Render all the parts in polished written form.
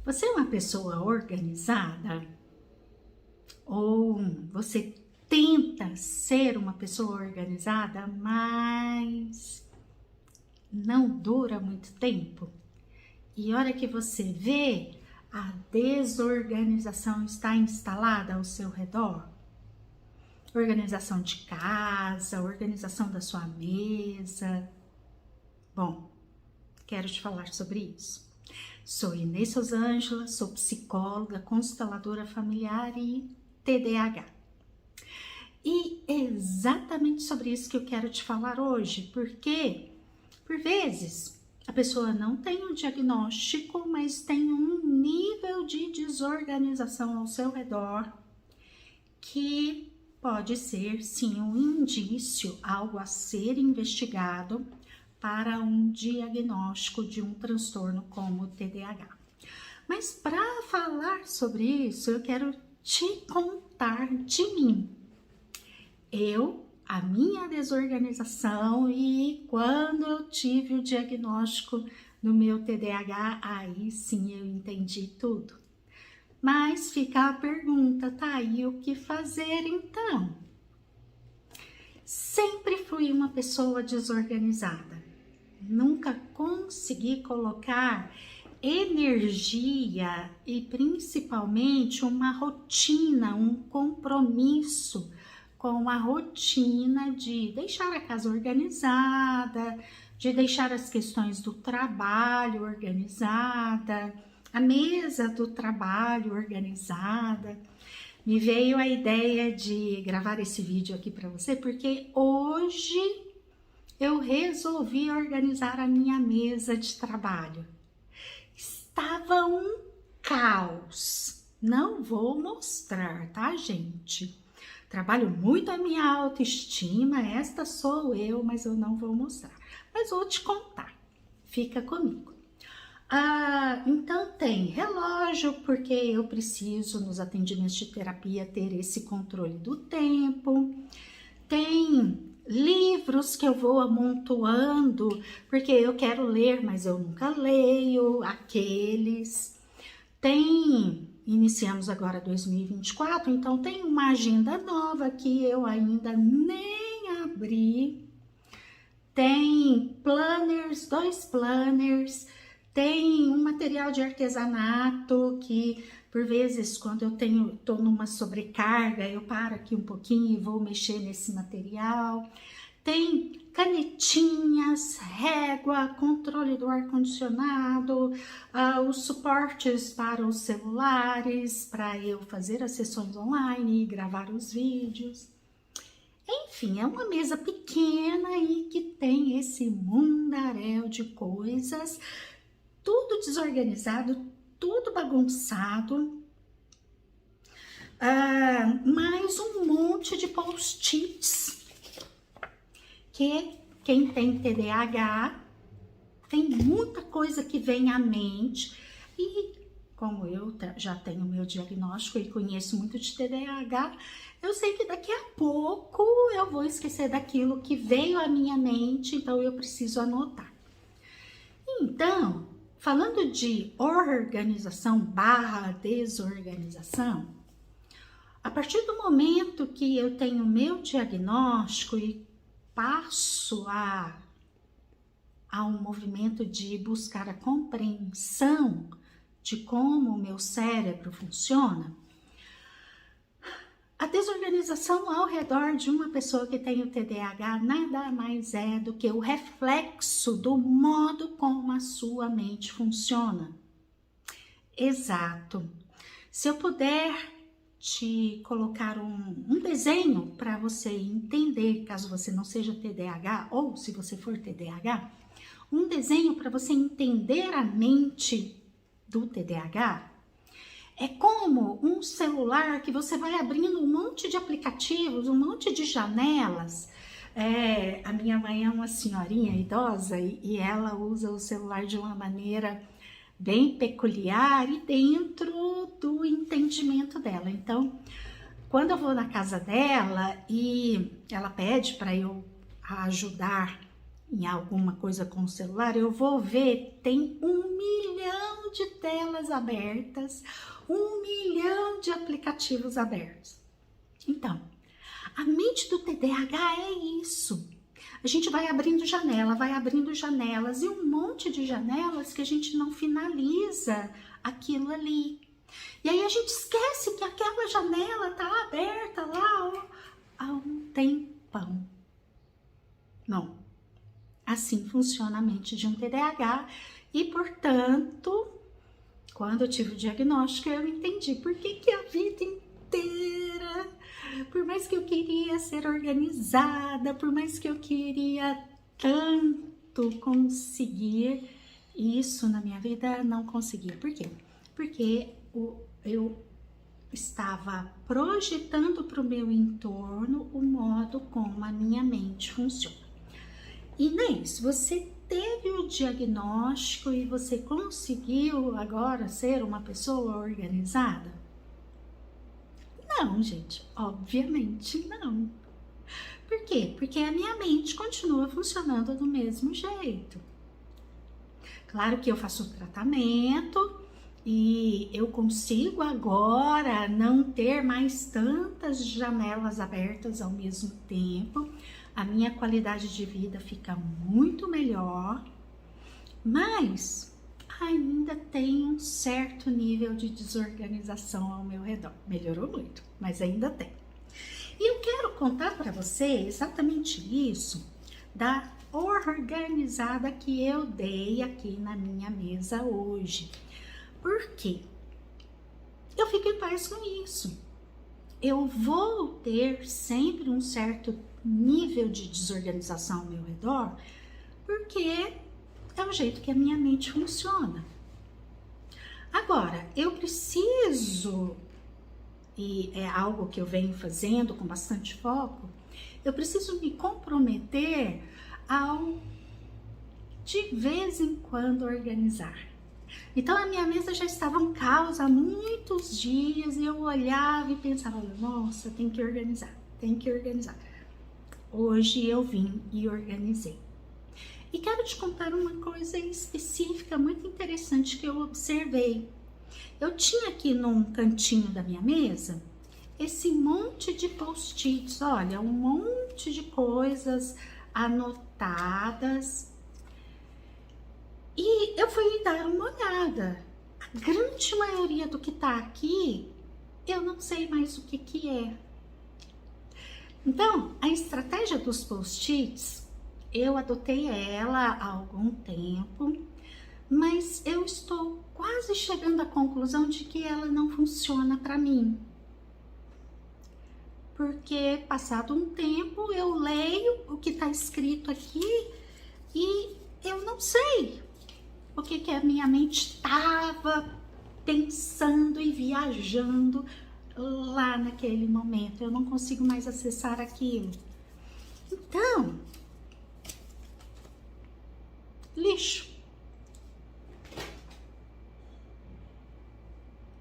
Você é uma pessoa organizada? Ou você tenta ser uma pessoa organizada, mas não dura muito tempo? E a hora que você vê, a desorganização está instalada ao seu redor? Organização de casa, organização da sua mesa. Bom, quero te falar sobre isso. Sou Inês Rosângela, sou psicóloga, consteladora familiar e TDAH. E é exatamente sobre isso que eu quero te falar hoje, porque, por vezes, a pessoa não tem um diagnóstico, mas tem um nível de desorganização ao seu redor que pode ser, sim, um indício, algo a ser investigado para um diagnóstico de um transtorno como o TDAH. Mas para falar sobre isso, eu quero te contar de mim. A minha desorganização e quando eu tive o diagnóstico do meu TDAH, aí sim eu entendi tudo. Mas fica a pergunta, tá? E o que fazer então? Sempre fui uma pessoa desorganizada. Nunca consegui colocar energia e principalmente uma rotina, um compromisso com a rotina de deixar a casa organizada, de deixar as questões do trabalho organizada, a mesa do trabalho organizada. Me veio a ideia de gravar esse vídeo aqui para você, porque hoje eu resolvi organizar a minha mesa de trabalho. Estava um caos. Não vou mostrar, tá, gente? Trabalho muito a minha autoestima, esta sou eu, mas eu não vou mostrar. Mas vou te contar, fica comigo. Então tem relógio, porque eu preciso nos atendimentos de terapia ter esse controle do tempo. Tem livros que eu vou amontoando, porque eu quero ler, mas eu nunca leio aqueles. Iniciamos agora 2024, então tem uma agenda nova que eu ainda nem abri. Tem planners, 2 planners, tem um material de artesanato que, por vezes, quando eu tô numa sobrecarga, eu paro aqui um pouquinho e vou mexer nesse material. Tem canetinhas, régua, controle do ar-condicionado, os suportes para os celulares, para eu fazer as sessões online e gravar os vídeos. Enfim, é uma mesa pequena e que tem esse mundaréu de coisas, tudo desorganizado, tudo bagunçado, mais um monte de post-its, que quem tem TDAH tem muita coisa que vem à mente, e como eu já tenho meu diagnóstico e conheço muito de TDAH, eu sei que daqui a pouco eu vou esquecer daquilo que veio à minha mente, então eu preciso anotar. Então, falando de organização / desorganização, a partir do momento que eu tenho meu diagnóstico e passo a um movimento de buscar a compreensão de como o meu cérebro funciona, a desorganização ao redor de uma pessoa que tem o TDAH nada mais é do que o reflexo do modo como a sua mente funciona. Exato. Se eu puder te colocar um desenho para você entender, caso você não seja TDAH, ou se você for TDAH, um desenho para você entender a mente do TDAH, é como um celular que você vai abrindo um monte de aplicativos, um monte de janelas. A minha mãe é uma senhorinha idosa e ela usa o celular de uma maneira bem peculiar e dentro do entendimento dela. Então, quando eu vou na casa dela e ela pede para eu ajudar em alguma coisa com o celular, eu vou ver, tem 1 milhão de telas abertas, 1 milhão de aplicativos abertos. Então, a mente do TDAH é isso. A gente vai abrindo janela, vai abrindo janelas e um monte de janelas que a gente não finaliza aquilo ali. E aí a gente esquece que aquela janela tá aberta lá, ó, há um tempão. Não. Assim funciona a mente de um TDAH e, portanto, quando eu tive o diagnóstico, eu entendi por que a vida inteira, por mais que eu queria ser organizada, por mais que eu queria tanto conseguir isso na minha vida, não conseguia. Por quê? Porque eu estava projetando para o meu entorno o modo como a minha mente funciona. Inês, você teve o diagnóstico e você conseguiu agora ser uma pessoa organizada? Não, gente, obviamente não. Por quê? Porque a minha mente continua funcionando do mesmo jeito. Claro que eu faço tratamento e eu consigo agora não ter mais tantas janelas abertas ao mesmo tempo. A minha qualidade de vida fica muito melhor, mas ainda tem um certo nível de desorganização ao meu redor. Melhorou muito, mas ainda tem. E eu quero contar para você exatamente isso da organizada que eu dei aqui na minha mesa hoje. Por quê? Eu fico em paz com isso. Eu vou ter sempre um certo nível de desorganização ao meu redor, porque é o jeito que a minha mente funciona. Agora, eu preciso, e é algo que eu venho fazendo com bastante foco, eu preciso me comprometer ao de vez em quando organizar. Então a minha mesa já estava um caos há muitos dias e eu olhava e pensava, nossa, tem que organizar, tem que organizar. Hoje eu vim e organizei. E quero te contar uma coisa específica, muito interessante que eu observei. Eu tinha aqui num cantinho da minha mesa esse monte de post-its, olha, um monte de coisas anotadas. E eu fui dar uma olhada. A grande maioria do que tá aqui, eu não sei mais o que é. Então, a estratégia dos post-its, eu adotei ela há algum tempo, mas eu estou quase chegando à conclusão de que ela não funciona para mim. Porque, passado um tempo, eu leio o que está escrito aqui e eu não sei o que a minha mente estava pensando e viajando lá naquele momento. Eu não consigo mais acessar aquilo. Então, lixo.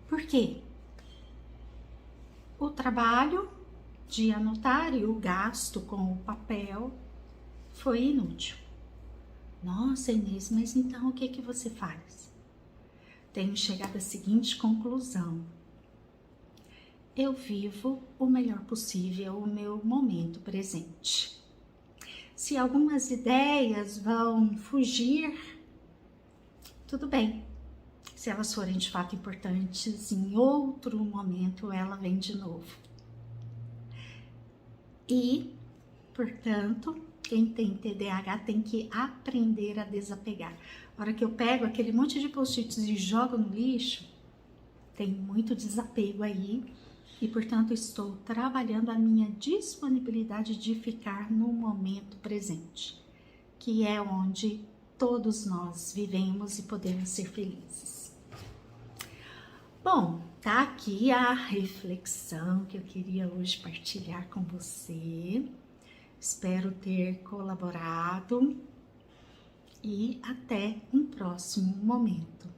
Por quê? O trabalho de anotar e o gasto com o papel foi inútil. Nossa, Inês, mas então o que você faz? Tenho chegado à seguinte conclusão. Eu vivo o melhor possível o meu momento presente. Se algumas ideias vão fugir, tudo bem. Se elas forem de fato importantes, em outro momento ela vem de novo. E, portanto, quem tem TDAH tem que aprender a desapegar. A hora que eu pego aquele monte de post-its e jogo no lixo, tem muito desapego aí e, portanto, estou trabalhando a minha disponibilidade de ficar no momento presente, que é onde todos nós vivemos e podemos ser felizes. Bom, tá aqui a reflexão que eu queria hoje partilhar com você. Espero ter colaborado e até um próximo momento.